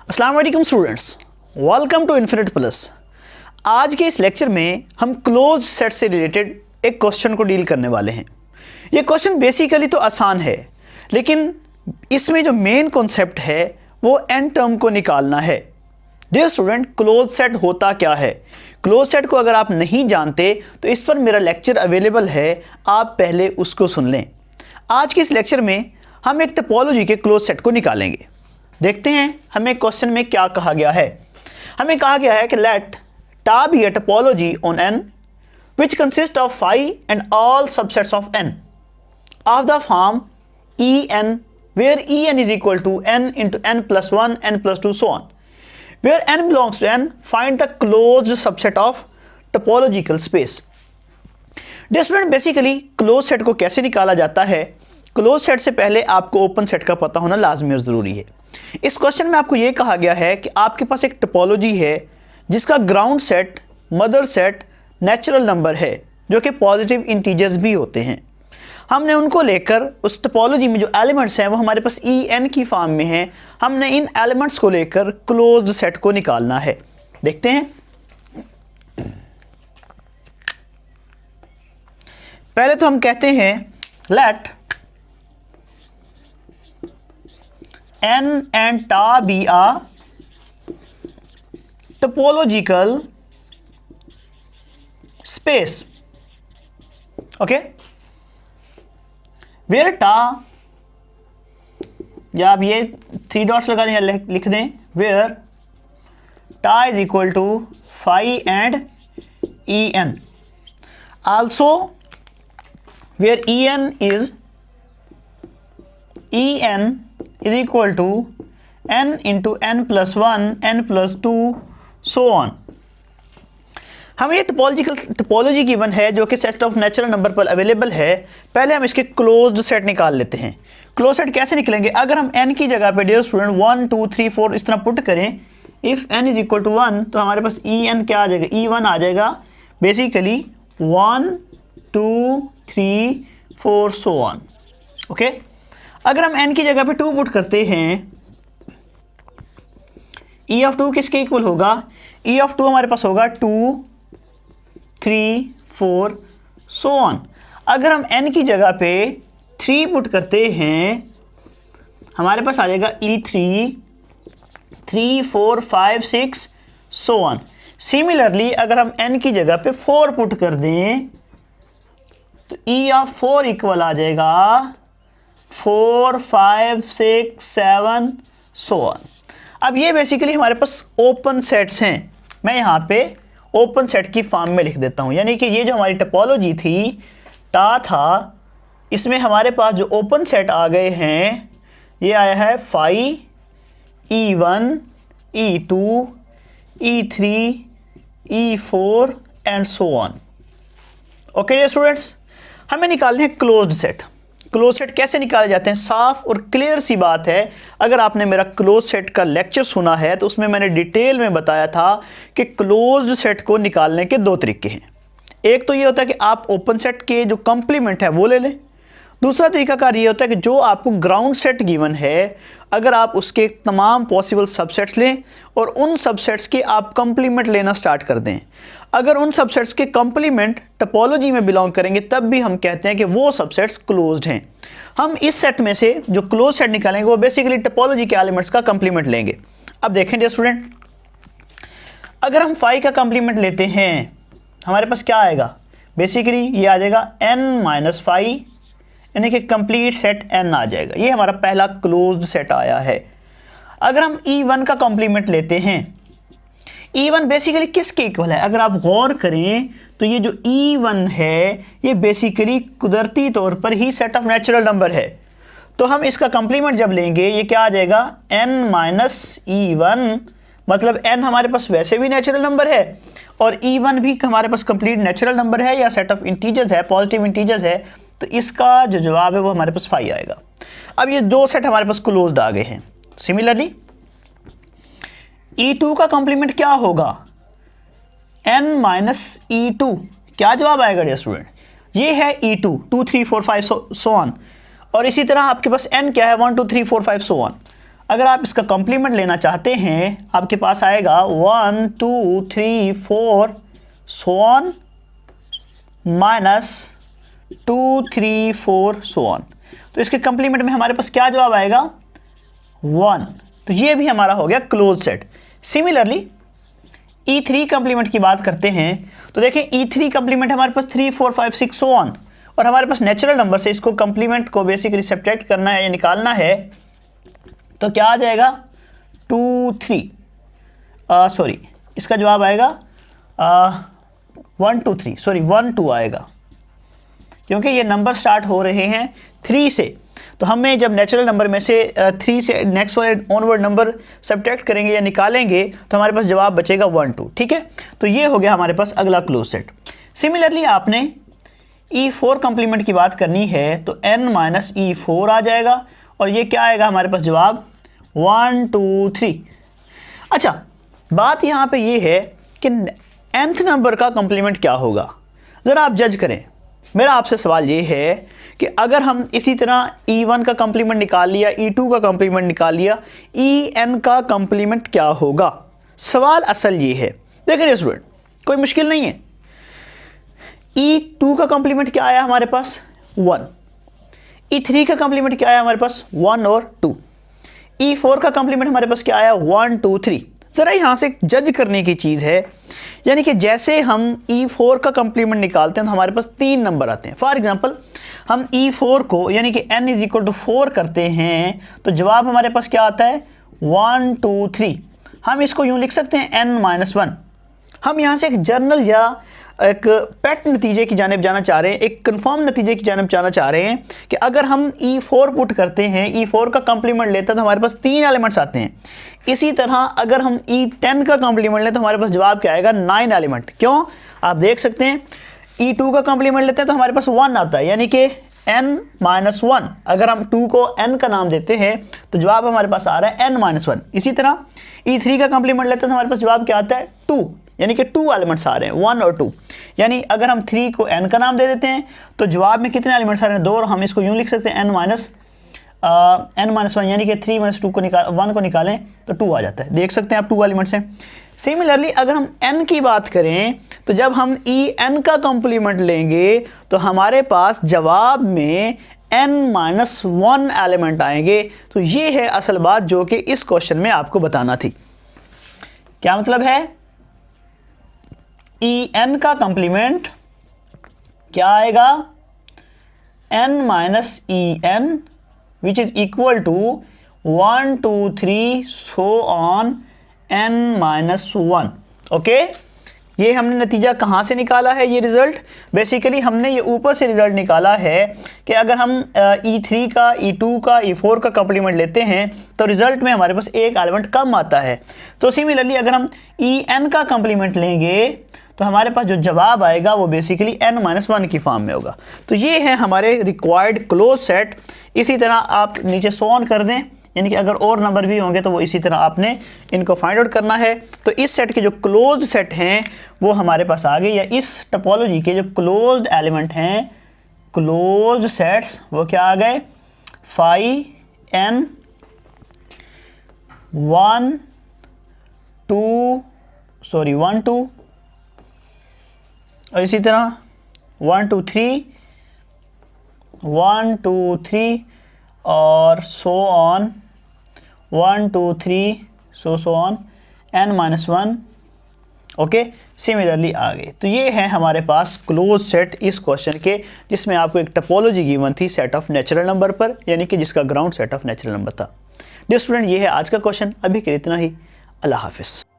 अस्सलाम वालेकुम students, welcome to infinite plus. आज के इस लेक्चर में हम क्लोज सेट से रिलेटेड एक क्वेश्चन को डील करने वाले हैं। ये क्वेश्चन बेसिकली तो आसान है, लेकिन इसमें जो मेन कॉन्सेप्ट है वो एन टर्म को निकालना है। डियर स्टूडेंट, क्लोज सेट होता क्या है? क्लोज सेट को अगर आप नहीं जानते तो इस पर मेरा लेक्चर अवेलेबल है, आप पहले उसको सुन लें। आज के इस लेक्चर में हम एक टोपोलॉजी के क्लोज सेट को निकालेंगे। देखते हैं हमें क्वेश्चन में क्या कहा गया है। हमें कहा गया है कि let tau be a topology on N which consist of phi and all subsets of N of the form E N where E N is equal to N into N plus one N plus two so on where N belongs to N find the closed subset of topological space. Dear student, basically close set को कैसे निकाला जाता है? Close set से पहले आपको open set का पता होना लाजमी और ज़रूरी है। इस क्वेश्चन में आपको यह कहा गया है कि आपके पास एक टोपोलॉजी है जिसका ground set, mother said natural number है जो कि पॉजिटिव इंटीजर्स भी होते हैं। हमने उनको लेकर उस टोपोलॉजी में जो एलिमेंट्स हैं वो हमारे पास ई एन की फॉर्म में हैं। हमने इन एलिमेंट्स को लेकर क्लोज्ड सेट को निकालना है। देखते हैं। पहले तो हम कहते हैं late n and ta be a topological space, okay, where ta, या आप ये 3 डॉट्स लगा दें या लिख दें, where ta is equal to phi and en, also where en is is equal to n into n plus 1 n plus 2 so on। हमें ये टोपोलॉजी गिवन है जो कि सेट ऑफ नेचुरल नंबर पर अवेलेबल है। पहले हम इसके क्लोज्ड सेट निकाल लेते हैं। क्लोज सेट कैसे निकलेंगे? अगर हम n की जगह पे डियर स्टूडेंट 1 2 3 4 इस तरह पुट करें, if n is equal to 1 तो हमारे पास ई एन क्या आ जाएगा? E1 आ जाएगा। Basically 1 2 3 4 so on, okay. अगर हम n की जगह पे 2 पुट करते हैं, e ऑफ 2 किसके इक्वल होगा? e ऑफ 2 हमारे पास होगा 2 3 4 सो ऑन। अगर हम n की जगह पे 3 पुट करते हैं, हमारे पास आ जाएगा e3 3 4 5 6 सो ऑन। सिमिलरली अगर हम n की जगह पे 4 पुट कर दें तो e ऑफ 4 इक्वल आ जाएगा 4 5 6 7 सो ऑन। अब ये बेसिकली हमारे पास ओपन सेट्स हैं। मैं यहाँ पे ओपन सेट की फॉर्म में लिख देता हूँ, यानी कि ये जो हमारी टोपोलॉजी थी, टा था, इसमें हमारे पास जो ओपन सेट आ गए हैं, ये आया है phi E1 E2 E3 E4 and so on. Okay students, हमें निकालने हैं क्लोज्ड सेट। क्लोज सेट कैसे निकाले जाते हैं? साफ और क्लियर सी बात है। अगर आपने मेरा क्लोज सेट का लेक्चर सुना है तो उसमें मैंने डिटेल में बताया था कि क्लोज्ड सेट को निकालने के 2 तरीके हैं। एक तो ये होता है कि आप ओपन सेट के जो कंप्लीमेंट है वो ले लें। दूसरा तरीकाकार ये होता है कि जो आपको ग्राउंड सेट गिवन है, अगर आप उसके तमाम पॉसिबल सबसेट्स लें और उन सबसेट्स के आप कंप्लीमेंट लेना स्टार्ट कर दें। अगर उन सबसेट्स के कंप्लीमेंट टोपोलॉजी में बिलोंग करेंगे तब भी हम कहते हैं कि वो सबसेट्स क्लोज्ड हैं। हम इस सेट में से जो क्लोज सेट निकालेंगे वो बेसिकली टोपोलॉजी के एलिमेंट्स का कंप्लीमेंट लेंगे। अब देखें डियर स्टूडेंट, अगर हम फाई का कंप्लीमेंट लेते हैं, हमारे पास क्या आएगा? बेसिकली ये आ जाएगा n माइनस फाई, यानी कि कंप्लीट सेट n आ जाएगा। ये हमारा पहला क्लोज्ड सेट आया है। अगर हम E1 का कॉम्प्लीमेंट लेते हैं, E1 बेसिकली किसके इक्वल है? अगर आप गौर करें तो ये जो E1 है ये बेसिकली कुदरती तौर पर ही सेट ऑफ नेचुरल नंबर है। तो हम इसका कॉम्प्लीमेंट जब लेंगे, ये क्या आ जाएगा? n माइनस E1, मतलब n हमारे पास वैसे भी नेचुरल नंबर है और E1 भी हमारे पास कंप्लीट नेचुरल नंबर है या सेट ऑफ इंटीजर्स है, पॉजिटिव इंटीजर्स है। तो इसका जो जवाब है वो हमारे पास 5 आएगा। अब ये 2 सेट हमारे पास क्लोज्ड आ गए हैं। सिमिलरली E2 का कॉम्प्लीमेंट क्या होगा? n minus E2। क्या जवाब आएगा डियर स्टूडेंट? ये है E2 2 3 4 5 सो ऑन। और इसी तरह आपके पास n क्या है? 1 2 3 4 5 सो ऑन। अगर आप इसका कॉम्प्लीमेंट लेना चाहते हैं आपके पास आएगा 1 2 3 4 so on minus 2 3 4 so on. तो इसके कॉम्प्लीमेंट में हमारे पास क्या जवाब आएगा 1। तो ये भी हमारा हो गया close set. Similarly E3 complement की बात करते हैं तो देखें E3 कॉम्प्लीमेंट हमारे पास 3 4 5 6 सो ऑन, और हमारे पास नेचुरल नंबर से इसको कॉम्प्लीमेंट को बेसिकली सब्ट्रैक्ट करना है या निकालना है। तो क्या आ जाएगा 2 3 सॉरी इसका जवाब आएगा 1 2 3 सॉरी 1 2 आएगा, क्योंकि ये नंबर स्टार्ट हो रहे हैं 3 से। तो हमें जब नेचुरल नंबर में से 3 से नेक्स्ट वाले ऑनवर्ड नंबर सब्ट्रैक्ट करेंगे या निकालेंगे तो हमारे पास जवाब बचेगा 1 2। ठीक है, तो ये हो गया हमारे पास अगला क्लोज सेट। सिमिलरली आपने E4 कॉम्प्लीमेंट की बात करनी है तो n माइनस E4 आ जाएगा, और ये क्या आएगा हमारे पास जवाब 1 2 3। अच्छा, बात यहाँ पे ये है कि nth नंबर का कॉम्प्लीमेंट क्या होगा, ज़रा आप जज करें। मेरा आपसे सवाल ये है कि अगर हम इसी तरह E1 का कॉम्प्लीमेंट निकाल लिया, E2 का कॉम्प्लीमेंट निकाल लिया, En का कॉम्प्लीमेंट क्या होगा। सवाल असल ये है, देखिए स्टूडेंट कोई मुश्किल नहीं है। E2 का कॉम्प्लीमेंट क्या आया हमारे पास 1, E3 का कॉम्प्लीमेंट क्या आया हमारे पास 1 और 2, E4 का कॉम्प्लीमेंट हमारे पास क्या आया 1 2 3। ज़रा यहाँ से जज करने की चीज़ है, यानी कि जैसे हम E4 का कॉम्प्लीमेंट निकालते हैं तो हमारे पास 3 नंबर आते हैं। फॉर एग्जांपल हम E4 को यानी कि n = 4 करते हैं तो जवाब हमारे पास क्या आता है 1 2 3। हम इसको यूँ लिख सकते हैं n-1। हम यहाँ से एक जर्नल या एक पेट नतीजे की जानिब जाना चाह रहे हैं, एक कंफर्म नतीजे की जानिब जाना चाह रहे हैं कि अगर हम E4 पुट करते हैं, E4 का कॉम्प्लीमेंट लेते हैं तो हमारे पास 3 एलिमेंट्स आते हैं। इसी तरह अगर हम E10 का कॉम्प्लीमेंट लें तो हमारे पास जवाब क्या आएगा 9 एलिमेंट। क्यों, आप देख सकते हैं E2 का कॉम्प्लीमेंट लेते हैं तो हमारे पास 1 आता है, यानी कि n-1। अगर हम 2 को n का नाम देते हैं तो जवाब हमारे पास आ रहा है n-1। इसी तरह E3 का कॉम्प्लीमेंट लेते हैं तो हमारे पास जवाब क्या आता है 2, यानी कि 2 एलिमेंट्स आ रहे हैं 1 और 2। यानी अगर हम 3 को n का नाम दे देते हैं तो जवाब में कितने एलिमेंट्स आ रहे हैं 2, और हम इसको यूँ लिख सकते हैं n-1, यानी कि 3 - 2 को 1 को निकालें तो 2 आ जाता है। देख सकते हैं आप 2 एलिमेंट्स हैं। सिमिलरली अगर हम n की बात करें तो जब हम En का कॉम्प्लीमेंट लेंगे तो हमारे पास जवाब में n-1 एलिमेंट आएंगे। तो ये है असल बात जो कि इस क्वेश्चन में आपको बताना थी। क्या मतलब है, En का कॉम्प्लीमेंट क्या आएगा n-En which is equal to 1 2 3 so on n-1। Okay, ये हमने नतीजा कहाँ से निकाला है, ये रिज़ल्ट बेसिकली हमने ये ऊपर से रिज़ल्ट निकाला है कि अगर हम E3 का, E2 का, E4 का कॉम्प्लीमेंट लेते हैं तो रिज़ल्ट में हमारे पास एक एलिमेंट कम आता है। तो सिमिलरली अगर हम En का कॉम्प्लीमेंट लेंगे तो हमारे पास जो जवाब आएगा वो बेसिकली n-1 की फॉर्म में होगा। तो ये है हमारे रिक्वायर्ड क्लोज सेट। इसी तरह आप नीचे सो ऑन कर दें, यानी कि अगर और नंबर भी होंगे तो वो इसी तरह आपने इनको फाइंड आउट करना है। तो इस सेट के जो क्लोज्ड सेट हैं वो हमारे पास आ गए, या इस टोपोलॉजी के जो क्लोज्ड एलिमेंट हैं, क्लोज्ड सेट्स, वो क्या आ गए 5 n 1 2 और इसी तरह 1 2 3 1 2 3 और so on 1 2 3 so on n-1। Okay, similarly आ गए। तो ये है हमारे पास क्लोज सेट इस क्वेश्चन के, जिसमें आपको एक टोपोलॉजी गिवन थी सेट ऑफ नेचुरल नंबर पर, यानी कि जिसका ground set of natural number था। डियर स्टूडेंट, ये है आज का क्वेश्चन। अभी के लिए इतना ही। अल्लाह हाफिज़।